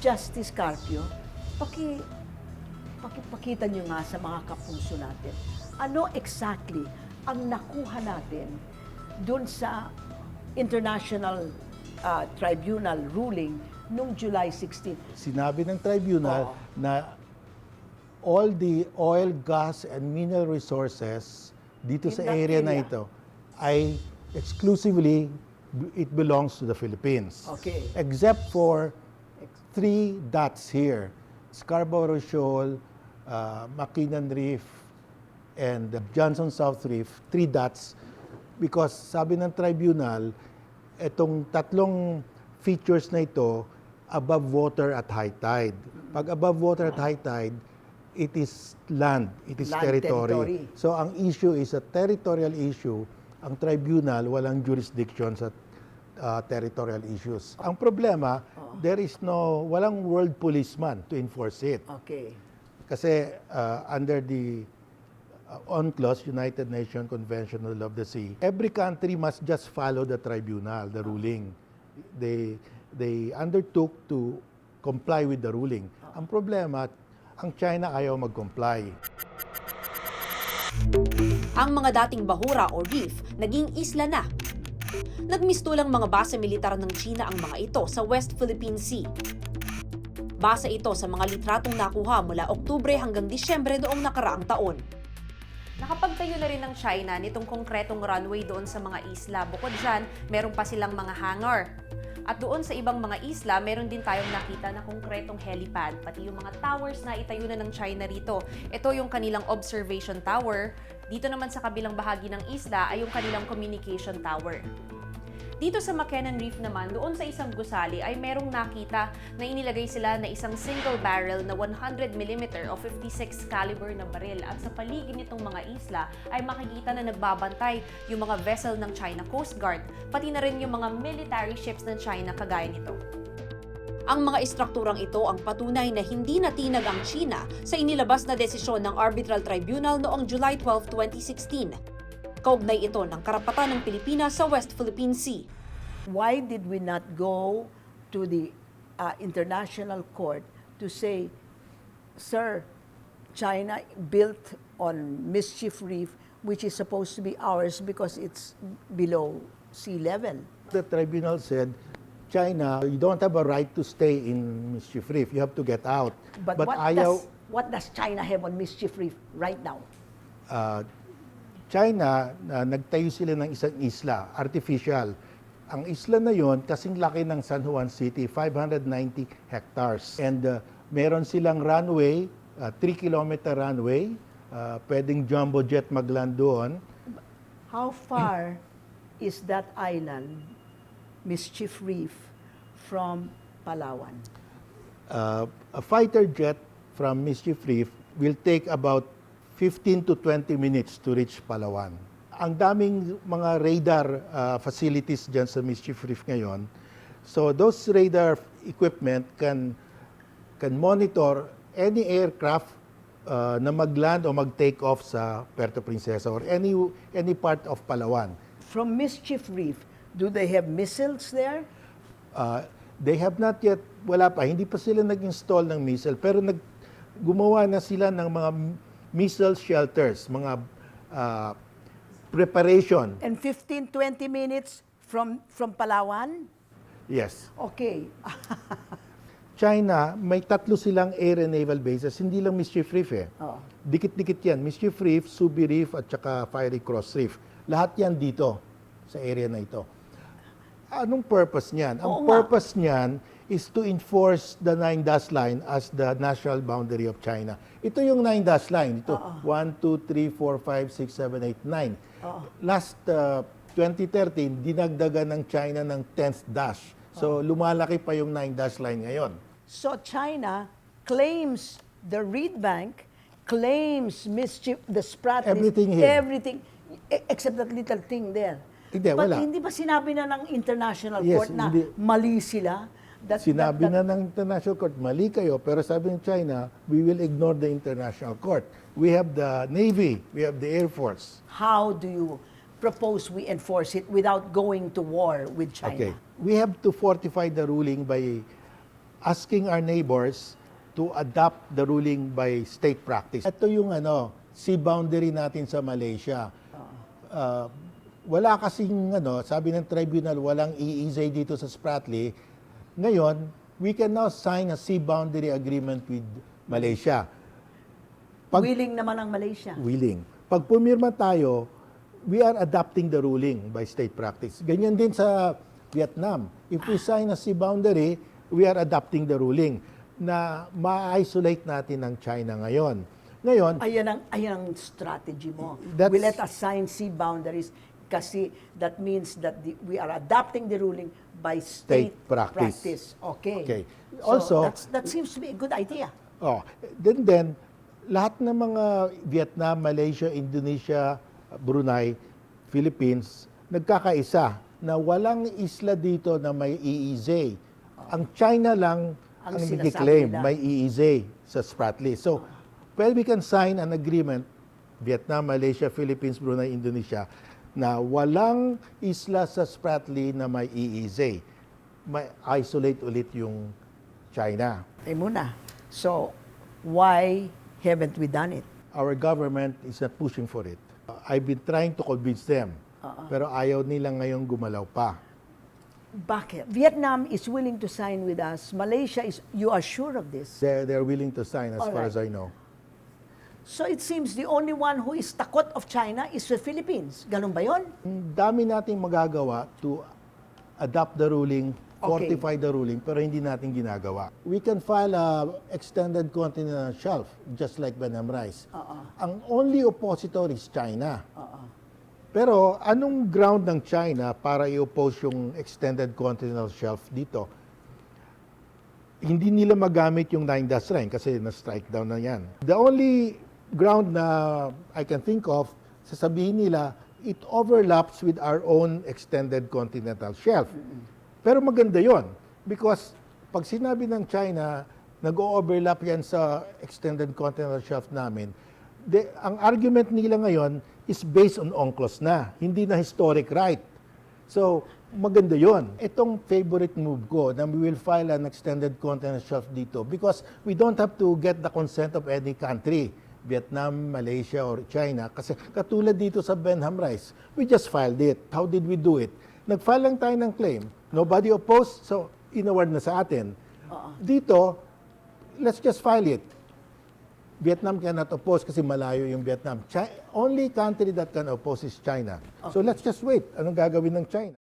Justice Carpio, pakita nyo nga sa mga kapuso natin, ano exactly ang nakuha natin doon sa International Tribunal ruling noong July 16. Sinabi ng tribunal na all the oil, gas, and mineral resources dito In sa that area na area. ito ay exclusively it belongs to the Philippines. Okay. Except for 3 dots here, Scarborough Shoal, Makinan Reef, and Johnson South Reef, 3 dots, because sabi ng tribunal, itong tatlong features na ito, above water at high tide. Pag above water at high tide, it is land, it is Land territory. territory. So ang issue is a territorial issue. Ang tribunal, walang jurisdiction sa territorial issues. Ang problema, walang world policeman to enforce it. Okay. Kasi under the UNCLOS, United Nations Convention on the Law of the Sea, every country must just follow the tribunal, the ruling. They undertook to comply with the ruling. Ang problema, ang China ayaw mag-comply. Ang mga dating bahura o reef naging isla na. Nagmistulang mga base militar ng Tsina ang mga ito sa West Philippine Sea. Base ito sa mga litratong nakuha mula Oktubre hanggang Disyembre noong nakaraang taon. Nakapagtayo na rin ng China nitong konkretong runway doon sa mga isla. Bukod dyan, meron pa silang mga hangar. At doon sa ibang mga isla, meron din tayong nakita na konkretong helipad, pati yung mga towers na itayo na ng China rito. Ito yung kanilang observation tower. Dito naman sa kabilang bahagi ng isla ay yung kanilang communication tower. Dito sa Makinan Reef naman, doon sa isang gusali ay merong nakita na inilagay sila na isang single barrel na 100mm o 56 caliber na baril. At sa paligid nitong mga isla ay makikita na nagbabantay yung mga vessel ng China Coast Guard, pati na rin yung mga military ships ng China kagaya nito. Ang mga istrukturang ito ang patunay na hindi natinag ang China sa inilabas na desisyon ng Arbitral Tribunal noong July 12, 2016. Kaugnay ito ng karapatan ng Pilipinas sa West Philippine Sea. Why did we not go to the international court to say, sir, China built on Mischief Reef, which is supposed to be ours because it's below sea level? The tribunal said, China, you don't have a right to stay in Mischief Reef. You have to get out. But what does China have on Mischief Reef right now? China, nagtayo sila ng isang isla, artificial. Ang isla na yon, kasing laki ng San Juan City, 590 hectares. And meron silang runway, 3-kilometer runway, pwedeng jumbo jet magland doon. How far is that island, Mischief Reef, from Palawan? A fighter jet from Mischief Reef will take about 15 to 20 minutes to reach Palawan. Ang daming mga radar facilities dyan sa Mischief Reef ngayon. So those radar equipment can monitor any aircraft na mag-land o mag-take off sa Puerto Princesa or any part of Palawan. From Mischief Reef, do they have missiles there? They have not yet, wala pa, hindi pa sila nag-install ng missile, pero gumawa na sila ng mga missile shelters, mga preparation. And 15-20 minutes from Palawan? Yes. Okay. China, may 3 silang air and naval bases, hindi lang Mischief Reef eh. Oh. Dikit-dikit yan. Mischief Reef, Subi Reef, at saka Fiery Cross Reef. Lahat yan dito, sa area na ito. Anong purpose niyan? Ang purpose niyan is to enforce the 9-dash line as the national boundary of China. Ito yung 9-dash line. Ito, 1, 2, 3, 4, 5, 6, 7, 8, 9. Last 2013, dinagdagan ng China ng 10th dash. So, lumalaki pa yung 9-dash line ngayon. So China claims the reed bank, claims Mischief, the Sprat Reef, Everything here. everything, except that little thing there. Hindi, But wala. hindi ba sinabi na ng International Yes, Court na hindi. mali sila? Sinabi na ng International Court, mali kayo, pero sabi ng China, we will ignore the International Court. We have the Navy, we have the Air Force. How do you propose we enforce it without going to war with China? Okay. We have to fortify the ruling by asking our neighbors to adopt the ruling by state practice. Ito yung sea boundary natin sa Malaysia. Wala kasing sabi ng tribunal, walang EEZ dito sa Spratly. Ngayon, we can now sign a sea boundary agreement with Malaysia. Willing naman ang Malaysia. Willing. Pag pumirma tayo, we are adopting the ruling by state practice. Ganyan din sa Vietnam. If we sign a sea boundary, we are adopting the ruling na ma-isolate natin ang China ngayon. Ngayon, Ayan ang strategy mo. That's- We let us sign sea boundaries kasi that means that we are adopting the ruling by state practice. Okay. Okay. So Also, that seems to be a good idea. then, lahat ng mga Vietnam, Malaysia, Indonesia, Brunei, Philippines, nagkakaisa na walang isla dito na may EEZ. Ang China lang ang sinasabi nag-claim nila. may EEZ sa Spratly. So, we can sign an agreement, Vietnam, Malaysia, Philippines, Brunei, Indonesia, na walang isla sa Spratly na may EEZ. May isolate ulit yung China. Muna. So, why haven't we done it? Our government is not pushing for it. I've been trying to convince them, pero ayaw nila ngayong gumalaw pa. Bakit? Vietnam is willing to sign with us. Malaysia is, you are sure of this? They're willing to sign as far Alright. as I know. So it seems the only one who is takot of China is the Philippines. Ganun ba yun? Ang dami nating magagawa to adopt the ruling, Okay. fortify the ruling, pero hindi natin ginagawa. We can file a extended continental shelf, just like Benham Rice. Ang only oppositor is China. Pero anong ground ng China para i-oppose yung extended continental shelf dito? Hindi nila magamit yung 9-dash line kasi na-strike down na yan. The only ground na I can think of, sasabihin nila, it overlaps with our own extended continental shelf. Pero maganda yon because pag sinabi ng China, nag-overlap yan sa extended continental shelf namin, ang argument nila ngayon is based on UNCLOS na, hindi na historic right. So, maganda yon. Itong favorite move ko na we will file an extended continental shelf dito because we don't have to get the consent of any country, Vietnam, Malaysia, or China. Kasi katulad dito sa Benham Rice, we just filed it. How did we do it? Nag-file lang tayo ng claim. Nobody opposed, so inaward na sa atin. Dito, let's just file it. Vietnam cannot oppose kasi malayo yung Vietnam. Only country that can oppose is China. So let's just wait. Anong gagawin ng China?